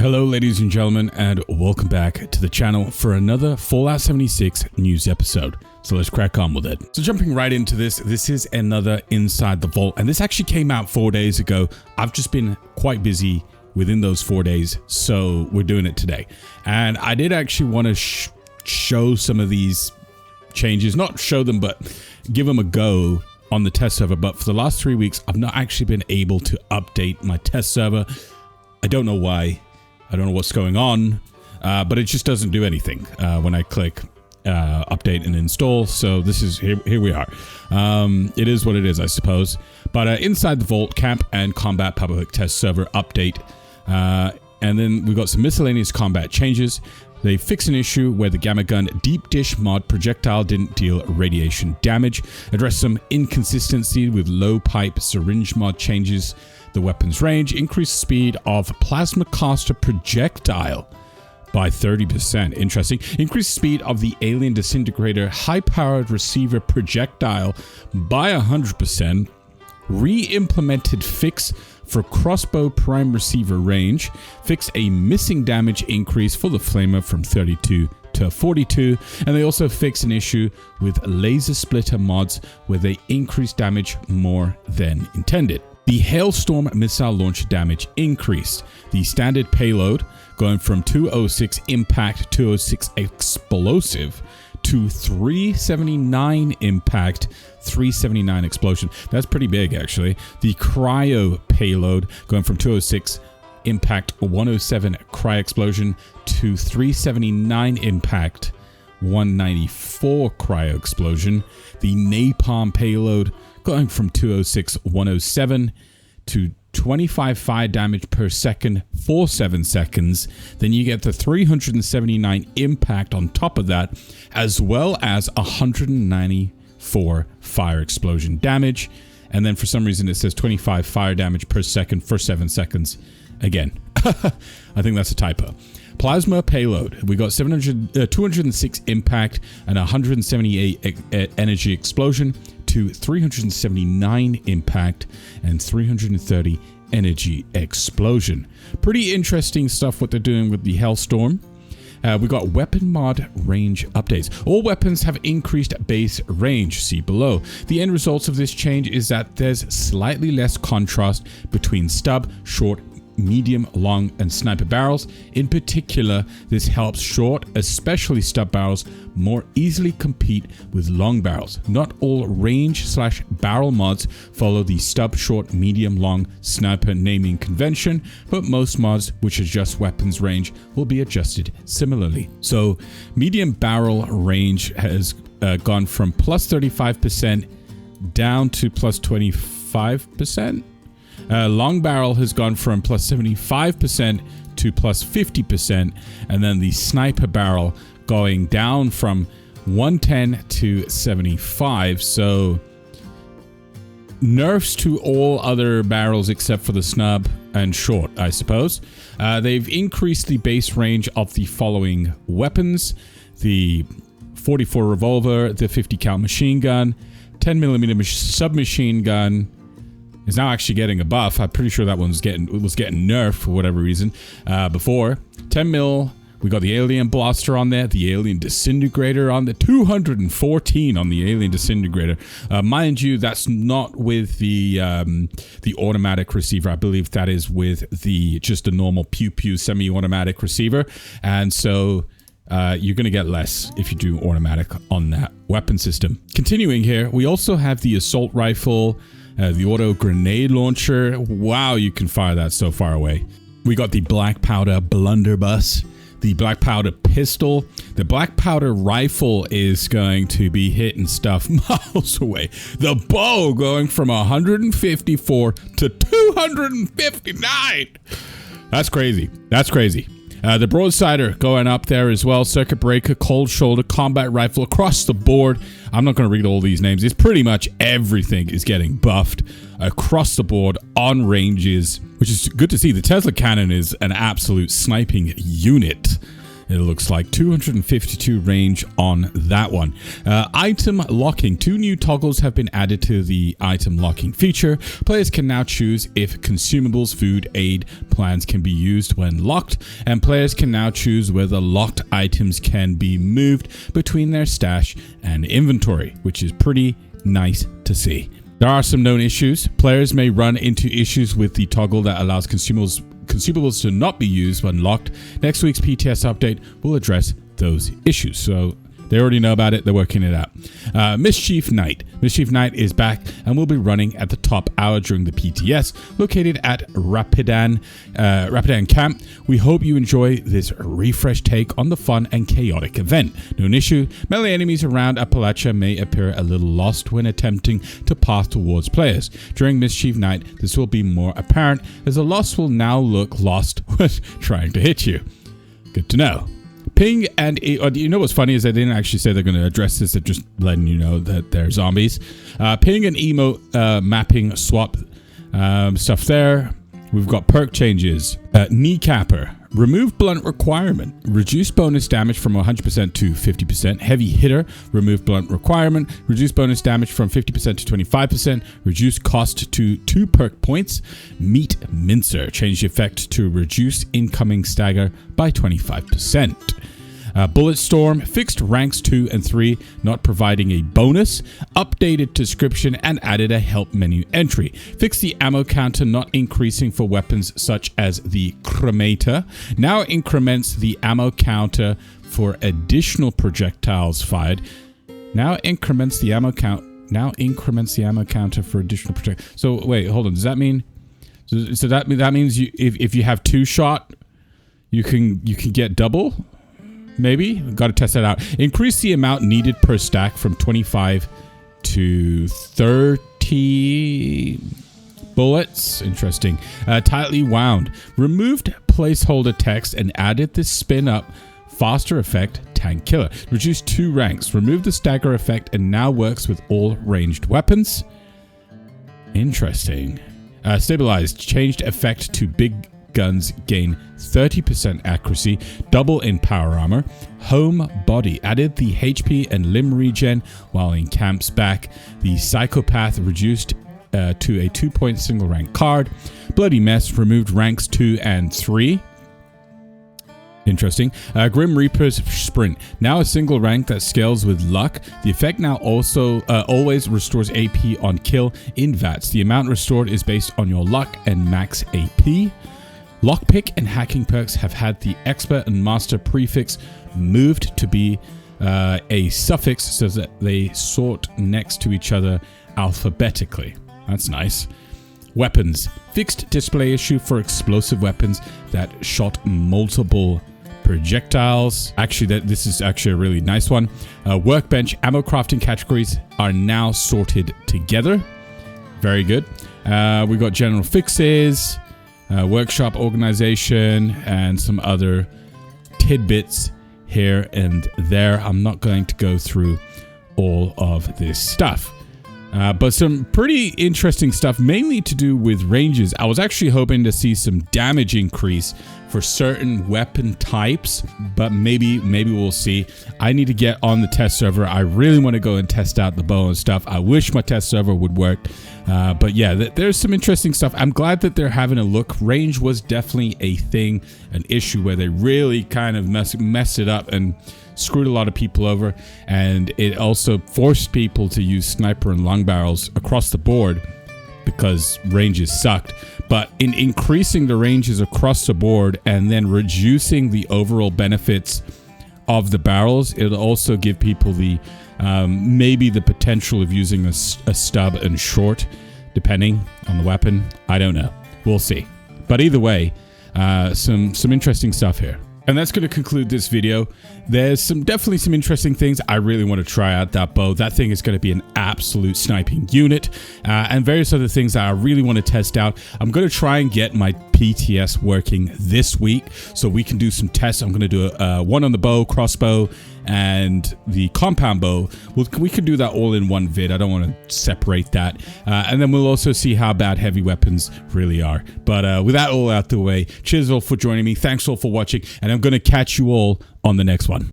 Hello ladies and gentlemen, and welcome back to the channel for another Fallout 76 news episode. So let's crack on with it. So jumping right into this is another Inside the Vault, and this actually came out 4 days ago. I've just been quite busy within those 4 days, so we're doing it today. And I did actually want to show some of these changes, not show them, but give them a go on the test server. But for the last 3 weeks, I've not actually been able to update my test server. I don't know why. I don't know what's going on, but it just doesn't do anything when I click update and install. So this is here we are. It is what it is, I suppose. But Inside the Vault camp and combat public test server update, and then we got some miscellaneous combat changes. They fixed an issue where the Gamma Gun Deep Dish mod projectile didn't deal radiation damage, addressed some inconsistency with low pipe syringe mod changes the weapon's range, increased speed of plasma caster projectile by 30%. Interesting. Increased speed of the alien disintegrator high-powered receiver projectile by 100%. Re-implemented fix for crossbow prime receiver range. Fix a missing damage increase for the flamer from 32 to 42. And they also fix an issue with laser splitter mods where they increase damage more than intended. The Hailstorm missile launcher damage increased. The standard payload going from 206 impact 206 explosive to 379 impact 379 explosion. That's pretty big actually. The cryo payload going from 206 impact 107 cryo explosion to 379 impact 194 cryo explosion. The napalm payload going from 206 107 to 25 fire damage per second for 7 seconds. Then you get the 379 impact on top of that, as well as 194 fire explosion damage. And then for some reason it says 25 fire damage per second for 7 seconds. Again, I think that's a typo. Plasma payload. We got 206 impact and 178 energy explosion to 379 impact and 330 energy explosion. Pretty interesting stuff what they're doing with the Hailstorm. We got weapon mod range updates. All weapons have increased base range, see below. The end results of this change is that there's slightly less contrast between stub, short, medium, long, and sniper barrels. In particular, this helps short, especially stub barrels, more easily compete with long barrels. Not all range/barrel mods follow the stub, short, medium, long sniper naming convention, but most mods which adjust weapons range will be adjusted similarly. So medium barrel range has gone from plus 35% down to plus 25%. Long barrel has gone from plus 75% to plus 50%, and then the sniper barrel going down from 110 to 75. So nerfs to all other barrels except for the snub and short, I suppose. They've increased the base range of the following weapons: the 44 revolver, the 50 cal machine gun, 10mm submachine gun is now actually getting a buff. I'm pretty sure that one was getting nerfed for whatever reason. Before 10 mil, we got the alien blaster on there, the alien disintegrator on the 214 on the alien disintegrator. Mind you, that's not with the automatic receiver. I believe that is with the just a normal pew pew semi-automatic receiver, and so you're going to get less if you do automatic on that weapon system. Continuing here, we also have the assault rifle. The auto grenade launcher. Wow, you can fire that so far away. We got the black powder blunderbuss, the black powder pistol. The black powder rifle is going to be hitting stuff miles away. The bow going from 154 to 259. That's crazy. That's crazy. The broadsider going up there as well. Circuit breaker, cold shoulder, combat rifle across the board. I'm not going to read all these names. It's pretty much everything is getting buffed across the board on ranges, which is good to see. The Tesla cannon is an absolute sniping unit. It looks like 252 range on that one. Item locking. 2 new toggles have been added to the item locking feature. Players can now choose if consumables, food, aid plans can be used when locked, and players can now choose whether locked items can be moved between their stash and inventory, which is pretty nice to see. There are some known issues. Players may run into issues with the toggle that allows consumables to not be used when locked. Next week's PTS update will address those issues. So they already know about it. They're working it out. Mischief Night. Mischief Night is back and will be running at the top hour during the PTS, located at Rapidan Camp. We hope you enjoy this refresh take on the fun and chaotic event. No issue. Melee enemies around Appalachia may appear a little lost when attempting to path towards players. During Mischief Night, this will be more apparent, as the lost will now look lost when trying to hit you. Good to know. Ping and you know what's funny is they didn't actually say they're going to address this. They're just letting you know that they're zombies. Ping and emote mapping swap stuff there. We've got perk changes. Kneecapper. Remove blunt requirement. Reduce bonus damage from 100% to 50%. Heavy hitter. Remove blunt requirement. Reduce bonus damage from 50% to 25%. Reduce cost to 2 perk points. Meat mincer. Change the effect to reduce incoming stagger by 25%. Bullet Storm, fixed ranks 2 and 3, not providing a bonus, updated description, and added a help menu entry. Fix the ammo counter, not increasing for weapons such as the Cremator. Now increments the ammo counter for additional projectiles fired. Now increments the ammo counter for additional projectiles. So wait, hold on. Does that mean? So that means if you have 2 shot, you can get double. Maybe? Got to test that out. Increase the amount needed per stack from 25 to 30 bullets. Interesting. Tightly wound. Removed placeholder text and added the spin up faster effect tank killer. Reduced 2 ranks. Removed the stagger effect and now works with all ranged weapons. Interesting. Stabilized. Changed effect to big guns gain 30% accuracy, double in power armor. Home body added the HP and limb regen while in camps back. The psychopath reduced to a 2-point single rank card. Bloody mess removed ranks 2 and 3. Interesting. Grim Reaper's sprint, now a single rank that scales with luck. The effect now also always restores AP on kill in VATS. The amount restored is based on your luck and max AP. Lockpick and hacking perks have had the expert and master prefix moved to be a suffix so that they sort next to each other alphabetically. That's nice. Weapons. Fixed display issue for explosive weapons that shot multiple projectiles. Actually, this is actually a really nice one. Workbench ammo crafting categories are now sorted together. Very good. We've got general fixes. Workshop organization, and some other tidbits here and there. I'm not going to go through all of this stuff. But some pretty interesting stuff, mainly to do with ranges. I was actually hoping to see some damage increase for certain weapon types, but maybe we'll see. I need to get on the test server. I really want to go and test out the bow and stuff. I wish my test server would work. But yeah, there's some interesting stuff. I'm glad that they're having a look. Range was definitely a thing, an issue where they really kind of messed it up and screwed a lot of people over, and it also forced people to use sniper and long barrels across the board because ranges sucked. But in increasing the ranges across the board and then reducing the overall benefits of the barrels, it'll also give people the maybe the potential of using a stub and short, depending on the weapon. I don't know. We'll see. But either way, some interesting stuff here. And that's going to conclude this video. There's definitely some interesting things. I really want to try out that bow. That thing is going to be an absolute sniping unit, and various other things that I really want to test out. I'm going to try and get my PTS working this week so we can do some tests. I'm going to do one on the bow, crossbow, and the compound bow. We could do that all in one vid. I don't want to separate that. And then we'll also see how bad heavy weapons really are. But with that all out the way, cheers all for joining me. Thanks all for watching, and I'm going to catch you all on the next one.